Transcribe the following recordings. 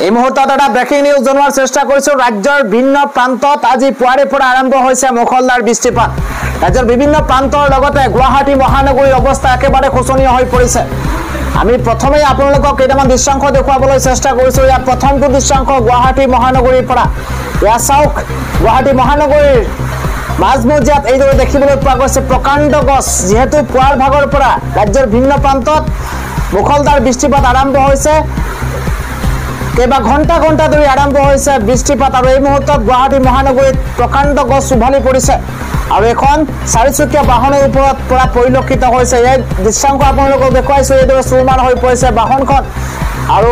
এই মুহূৰ্তত এটা ব্ৰেকিং নিউজ জনোৱাৰ চেষ্টা কৰিছো ৰাজ্যৰ ভিন্ন প্ৰান্তত আজি পুৱাৰে পৰা আৰম্ভ হৈছে মুখলধাৰ বৃষ্টিপাত ৰাজ্যৰ বিভিন্ন প্ৰান্তৰ লগতে গুৱাহাটী মহানগৰীৰ অৱস্থা একেবাৰে শোচনীয় হৈ পৰিছে আমি প্ৰথমে আপোনালোকক কেইটামান দৃশ্যাংশ দেখুৱাবলৈ চেষ্টা কৰিছো ইয়াৰ প্ৰথমটো দৃশ্যাংশ গুৱাহাটী মহানগৰীৰ পৰা ইয়া চাওক গুৱাহাটী মহানগৰীৰ মাজমজিয়াত এইদৰে দেখিবলৈ পোৱা গৈছে প্ৰকাণ্ড গছ যেহেতু পুৱাৰ ভাগৰ পৰা ৰাজ্যৰ ভিন্ন প্ৰান্তত মুখলধাৰ বৃষ্টিপাত আৰম্ভ হৈছে কেবা ঘণ্টা ঘণ্টা ধৰি আৰম্ভ হৈছে বৃষ্টিপাত আৰু এই মুহূৰ্তত গুৱাহাটী মহানগৰীত প্ৰকাণ্ড গছ উভালি পৰিছে আৰু এখন চাৰিচকীয়া বাহনৰ ওপৰত পৰা পৰিলক্ষিত হৈছে এই দৃশ্যাংশ আপোনালোকক দেখুৱাইছো এইদৰে চুৰমাৰ হৈ পৰিছে বাহনখন আৰু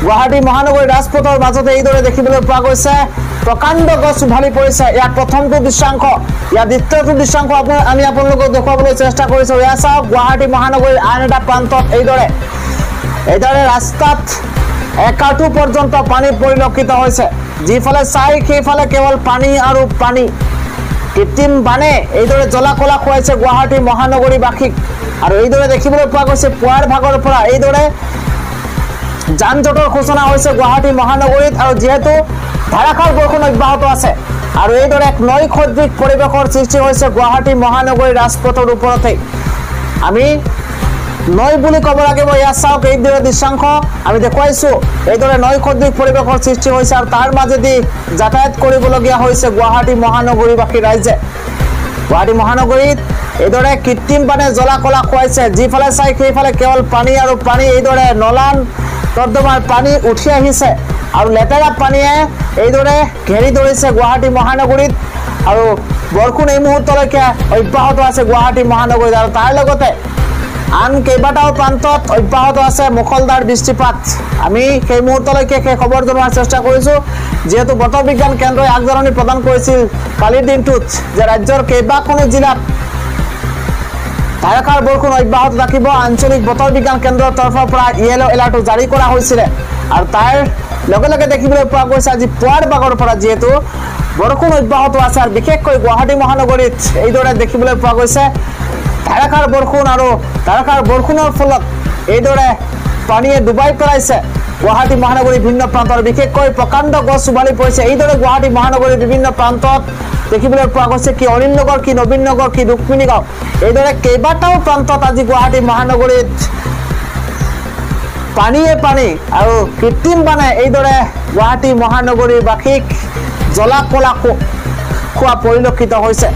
গুৱাহাটী মহানগৰীৰ ৰাজপথৰ মাজতে এইদৰে দেখিবলৈ পোৱা গৈছে প্ৰকাণ্ড গছ উভালি পৰিছে ইয়াৰ প্ৰথমটো দৃশ্যাংশ ইয়াৰ দ্বিতীয়টো দৃশ্যাংশ আমি আপোনালোকক দেখুৱাবলৈ চেষ্টা কৰিছো এয়া চাওক গুৱাহাটী মহানগৰীৰ আন এটা প্ৰান্তত এইদৰে ৰাস্তাত একাঠু পৰ্যন্ত পানী পৰিলক্ষিত হৈছে যিফালে চাই সেইফালে কেৱল পানী আৰু পানী কৃত্ৰিম বানে এইদৰে জলাকলা খুৱাইছে গুৱাহাটী মহানগৰীবাসীক আৰু এইদৰে দেখিবলৈ পোৱা গৈছে পুৱাৰ ভাগৰ পৰা এইদৰে যান জঁটৰ সূচনা হৈছে গুৱাহাটী মহানগৰীত আৰু যেহেতু ধাৰাসাৰ বৰষুণ অব্যাহত আছে আৰু এইদৰে এক নৈ সদৃশ পৰিৱেশৰ সৃষ্টি হৈছে গুৱাহাটী মহানগৰীৰ ৰাজপথৰ ওপৰতে আমি নৈ বুলি ক'ব লাগিব ইয়া চাওক এইদৰে দৃশ্যাংশ আমি দেখুৱাইছো এইদৰে নৈ সদৃশ পৰিৱেশৰ সৃষ্টি হৈছে আৰু তাৰ মাজেদি যাতায়াত কৰিবলগীয়া হৈছে গুৱাহাটী মহানগৰীবাসী ৰাইজে গুৱাহাটী মহানগৰীত এইদৰে কৃত্ৰিম বানে জলাকলা খুৱাইছে যিফালে চাই সেইফালে কেৱল পানী আৰু পানী এইদৰে নলান নৰ্দমাৰ পানী উঠি আহিছে আৰু লেতেৰা পানীয়ে এইদৰে ঘেৰি ধৰিছে গুৱাহাটী মহানগৰীত আৰু বৰষুণ এই মুহূৰ্তলৈকে অব্যাহত আছে গুৱাহাটী মহানগৰীত আৰু তাৰ লগতে আন কেইবাটাও প্ৰান্তত অব্যাহত আছে মুখলধাৰ বৃষ্টিপাত আমি সেই মুহূৰ্তলৈকে সেই খবৰ জনোৱাৰ চেষ্টা কৰিছো যেহেতু বতৰ বিজ্ঞান কেন্দ্ৰই আগজাননী প্ৰদান কৰিছিল কালিৰ দিনটোত যে ৰাজ্যৰ কেইবাখনো জিলাত ধাৰাসাৰ বৰষুণ অব্যাহত থাকিব আঞ্চলিক বতৰ বিজ্ঞান কেন্দ্ৰৰ তৰফৰ পৰা ইয়েলো এলাৰ্ট জাৰি কৰা হৈছিল আৰু তাৰ লগে লগে দেখিবলৈ পোৱা গৈছে আজি পুৱাৰ ভাগৰ পৰা যেহেতু বৰষুণ অব্যাহত আছে আৰু বিশেষকৈ গুৱাহাটী মহানগৰীত এইদৰে দেখিবলৈ পোৱা গৈছে ধাৰাসাৰ বৰষুণ আৰু ধাৰাসাৰ বৰষুণৰ ফলত এইদৰে পানীয়ে ডুবাই পেলাইছে গুৱাহাটী মহানগৰীৰ ভিন্ন প্ৰান্তৰ বিশেষকৈ প্ৰকাণ্ড গছ উভালি পৰিছে এইদৰে গুৱাহাটী মহানগৰীৰ বিভিন্ন প্ৰান্তত দেখিবলৈ পোৱা গৈছে কি অনিল নগৰ কি নবীন নগৰ কি ৰুক্মিণী গাঁও এইদৰে কেইবাটাও প্ৰান্তত আজি গুৱাহাটী মহানগৰীত পানীয়ে পানী আৰু কৃত্ৰিম বানে এইদৰে গুৱাহাটী মহানগৰীৰ বাসীক জলাকলা খোৱা পৰিলক্ষিত হৈছে।